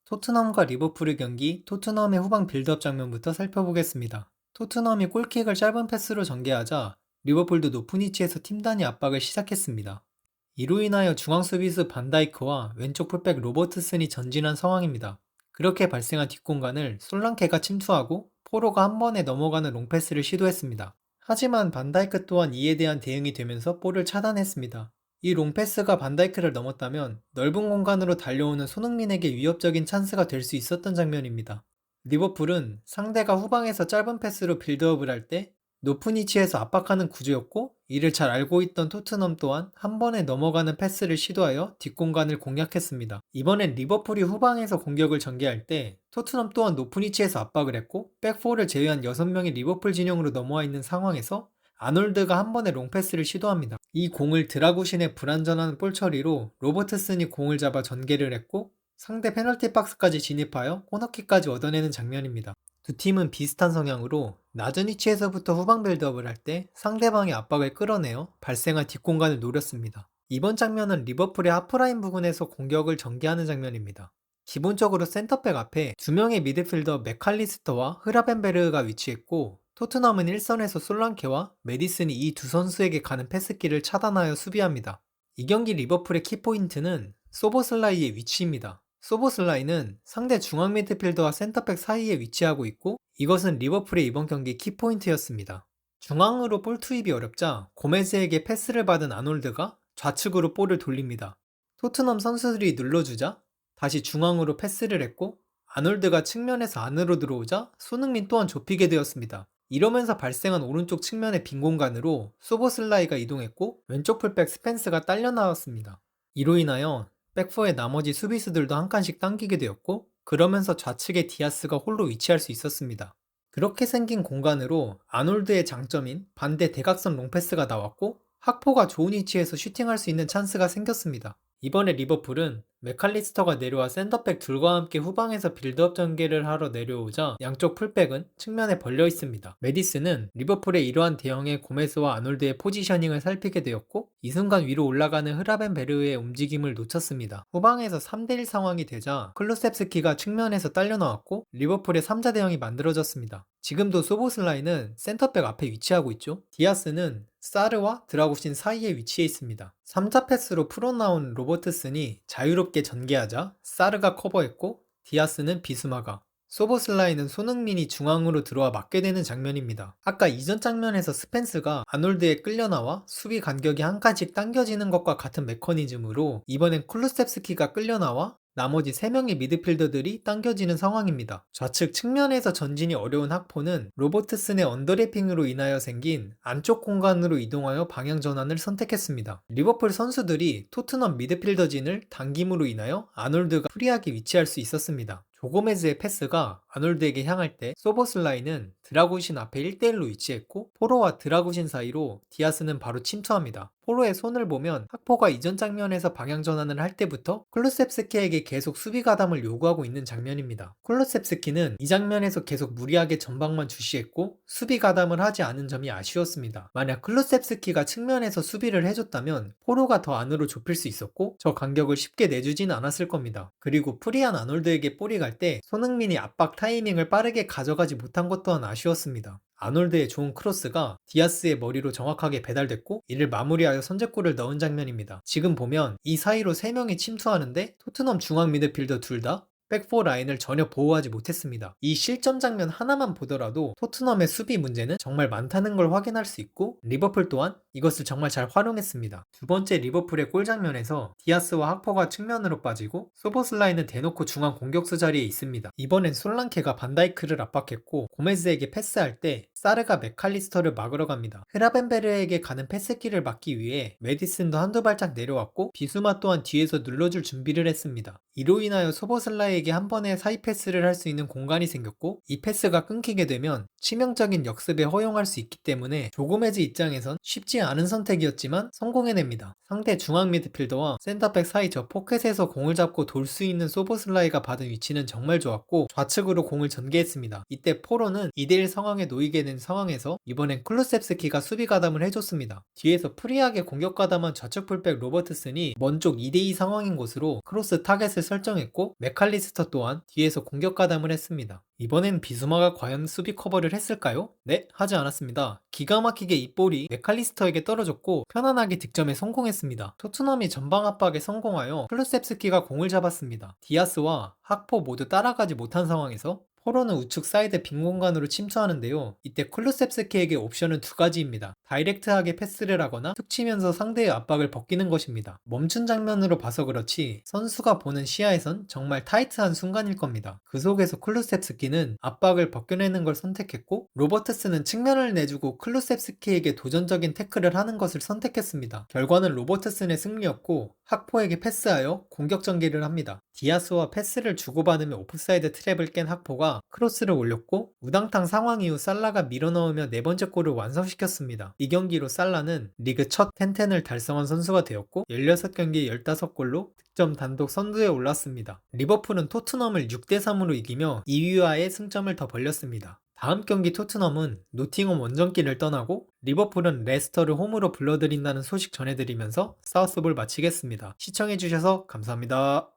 토트넘과 리버풀의 경기, 토트넘의 후방 빌드업 장면부터 살펴보겠습니다. 토트넘이 골킥을 짧은 패스로 전개하자 리버풀도 높은 위치에서 팀 단위 압박을 시작했습니다. 이로 인하여 중앙 수비수 반다이크와 왼쪽 풀백 로버트슨이 전진한 상황입니다. 그렇게 발생한 뒷공간을 솔랑케가 침투하고 포로가 한 번에 넘어가는 롱패스를 시도했습니다. 하지만 반다이크 또한 이에 대한 대응이 되면서 볼을 차단했습니다. 이 롱패스가 반다이크를 넘었다면 넓은 공간으로 달려오는 손흥민에게 위협적인 찬스가 될 수 있었던 장면입니다. 리버풀은 상대가 후방에서 짧은 패스로 빌드업을 할 때 높은 위치에서 압박하는 구조였고, 이를 잘 알고 있던 토트넘 또한 한 번에 넘어가는 패스를 시도하여 뒷공간을 공략했습니다. 이번엔 리버풀이 후방에서 공격을 전개할 때 토트넘 또한 높은 위치에서 압박을 했고, 백4를 제외한 6명이 리버풀 진영으로 넘어와 있는 상황에서 아놀드가 한 번에 롱패스를 시도합니다. 이 공을 드라구신의 불안전한 볼 처리로 로버트슨이 공을 잡아 전개를 했고, 상대 페널티 박스까지 진입하여 코너킥까지 얻어내는 장면입니다. 두 팀은 비슷한 성향으로 낮은 위치에서부터 후방 빌드업을 할 때 상대방의 압박을 끌어내어 발생한 뒷공간을 노렸습니다. 이번 장면은 리버풀의 하프라인 부근에서 공격을 전개하는 장면입니다. 기본적으로 센터백 앞에 두 명의 미드필더 맥칼리스터와 흐라벤베르가 위치했고, 토트넘은 1선에서 솔랑케와 메디슨이 이 두 선수에게 가는 패스길을 차단하여 수비합니다. 이 경기 리버풀의 키포인트는 소보슬라이의 위치입니다. 소보슬라이는 상대 중앙 미드필더와 센터백 사이에 위치하고 있고, 이것은 리버풀의 이번 경기 키포인트였습니다. 중앙으로 볼 투입이 어렵자 고메즈에게 패스를 받은 아놀드가 좌측으로 볼을 돌립니다. 토트넘 선수들이 눌러주자 다시 중앙으로 패스를 했고, 아놀드가 측면에서 안으로 들어오자 손흥민 또한 좁히게 되었습니다. 이러면서 발생한 오른쪽 측면의 빈 공간으로 소보슬라이가 이동했고, 왼쪽 풀백 스펜스가 딸려 나왔습니다. 이로 인하여 백포의 나머지 수비수들도 한 칸씩 당기게 되었고, 그러면서 좌측에 디아스가 홀로 위치할 수 있었습니다. 그렇게 생긴 공간으로 아놀드의 장점인 반대 대각선 롱패스가 나왔고, 학포가 좋은 위치에서 슈팅할 수 있는 찬스가 생겼습니다. 이번에 리버풀은 맥칼리스터가 내려와 센터백 둘과 함께 후방에서 빌드업 전개를 하러 내려오자 양쪽 풀백은 측면에 벌려 있습니다. 메디스는 리버풀의 이러한 대형의 고메스와 아놀드의 포지셔닝을 살피게 되었고, 이 순간 위로 올라가는 흐라벤베르의 움직임을 놓쳤습니다. 후방에서 3대1 상황이 되자 클루셉스키가 측면에서 딸려 나왔고, 리버풀의 3자 대형이 만들어졌습니다. 지금도 소보슬라이는 센터백 앞에 위치하고 있죠. 디아스는 사르와 드라구신 사이에 위치해 있습니다. 3자 패스로 풀어나온 로버트슨이 자유롭게 전개하자 사르가 커버했고, 디아스는 비스마가, 소보슬라이는 손흥민이 중앙으로 들어와 맞게 되는 장면입니다. 아까 이전 장면에서 스펜스가 아놀드에 끌려나와 수비 간격이 한 칸씩 당겨지는 것과 같은 메커니즘으로 이번엔 쿨루셉스키가 끌려나와 나머지 3명의 미드필더들이 당겨지는 상황입니다. 좌측 측면에서 전진이 어려운 학포는 로버트슨의 언더래핑으로 인하여 생긴 안쪽 공간으로 이동하여 방향 전환을 선택했습니다. 리버풀 선수들이 토트넘 미드필더진을 당김으로 인하여 아놀드가 프리하게 위치할 수 있었습니다. 조고메즈의 패스가 아놀드에게 향할 때 소보슬라이는 드라구신 앞에 1대1로 위치했고, 포로와 드라구신 사이로 디아스는 바로 침투합니다. 포로의 손을 보면 학포가 이전 장면에서 방향 전환을 할 때부터 쿨루셉스키에게 계속 수비 가담을 요구하고 있는 장면입니다. 쿨루셉스키는 이 장면에서 계속 무리하게 전방만 주시했고 수비 가담을 하지 않은 점이 아쉬웠습니다. 만약 쿨루셉스키가 측면에서 수비를 해줬다면 포로가 더 안으로 좁힐 수 있었고, 저 간격을 쉽게 내주진 않았을 겁니다. 그리고 프리한 아놀드에게 볼이 갈 때 손흥민이 압박 타이밍을 빠르게 가져가지 못한 것 또한 아쉬웠습니다. 아놀드의 좋은 크로스가 디아스의 머리로 정확하게 배달됐고, 이를 마무리하여 선제골을 넣은 장면입니다. 지금 보면 이 사이로 3명이 침투하는데 토트넘 중앙 미드필더 둘 다 백4 라인을 전혀 보호하지 못했습니다. 이 실점 장면 하나만 보더라도 토트넘의 수비 문제는 정말 많다는 걸 확인할 수 있고, 리버풀 또한 이것을 정말 잘 활용했습니다. 두 번째 리버풀의 골 장면에서 디아스와 학포가 측면으로 빠지고 소보슬라이는 대놓고 중앙 공격수 자리에 있습니다. 이번엔 솔랑케가 반다이크를 압박했고, 고메즈에게 패스할 때 사르가 맥칼리스터를 막으러 갑니다. 흐라벤베르에게 가는 패스길을 막기 위해 메디슨도 한두 발짝 내려왔고, 비수마 또한 뒤에서 눌러줄 준비를 했습니다. 이로 인하여 소보슬라이에게 한 번에 사이 패스를 할 수 있는 공간이 생겼고, 이 패스가 끊기게 되면 치명적인 역습에 허용할 수 있기 때문에 조고메즈 입장에선 쉽지 않은 선택이었지만 성공해냅니다. 상대 중앙 미드필더와 센터백 사이 저 포켓에서 공을 잡고 돌 수 있는 소보슬라이가 받은 위치는 정말 좋았고, 좌측으로 공을 전개했습니다. 이때 포로는 2대1 상황에 놓이게 된 상황에서 이번엔 쿨루셉스키가 수비 가담을 해줬습니다. 뒤에서 프리하게 공격 가담한 좌측 풀백 로버트슨이 먼쪽 2대2 상황인 곳으로 크로스 타겟을 설정했고 맥칼리스터 또한 뒤에서 공격 가담을 했습니다. 이번엔 비수마가 과연 수비 커버를 했을까요? 네, 하지 않았습니다. 기가 막히게 이 볼이 맥칼리스터에게 떨어졌고 편안하게 득점에 성공했습니다. 토트넘이 전방 압박에 성공하여 쿨루셉스키가 공을 잡았습니다. 디아스와 학포 모두 따라가지 못한 상황에서 포로는 우측 사이드 빈 공간으로 침투하는데요. 이때 쿨루셉스키에게 옵션은 두 가지입니다. 다이렉트하게 패스를 하거나 툭 치면서 상대의 압박을 벗기는 것입니다. 멈춘 장면으로 봐서 그렇지 선수가 보는 시야에선 정말 타이트한 순간일 겁니다. 그 속에서 쿨루셉스키는 압박을 벗겨내는 걸 선택했고 로버트스는 측면을 내주고 쿨루셉스키에게 도전적인 태클을 하는 것을 선택했습니다. 결과는 로버트슨의 승리였고 학포에게 패스하여 공격 전개를 합니다. 디아스와 패스를 주고받으며 오프사이드 트랩을 깬 학포가 크로스를 올렸고 우당탕 상황 이후 살라가 밀어넣으며 네 번째 골을 완성시켰습니다. 이 경기로 살라는 리그 첫 10-10을 달성한 선수가 되었고 16경기에 15골로 득점 단독 선두에 올랐습니다. 리버풀은 토트넘을 6대3으로 이기며 2위와의 승점을 더 벌렸습니다. 다음 경기 토트넘은 노팅엄 원정길을 떠나고 리버풀은 레스터를 홈으로 불러들인다는 소식 전해드리면서 사우스볼 마치겠습니다. 시청해주셔서 감사합니다.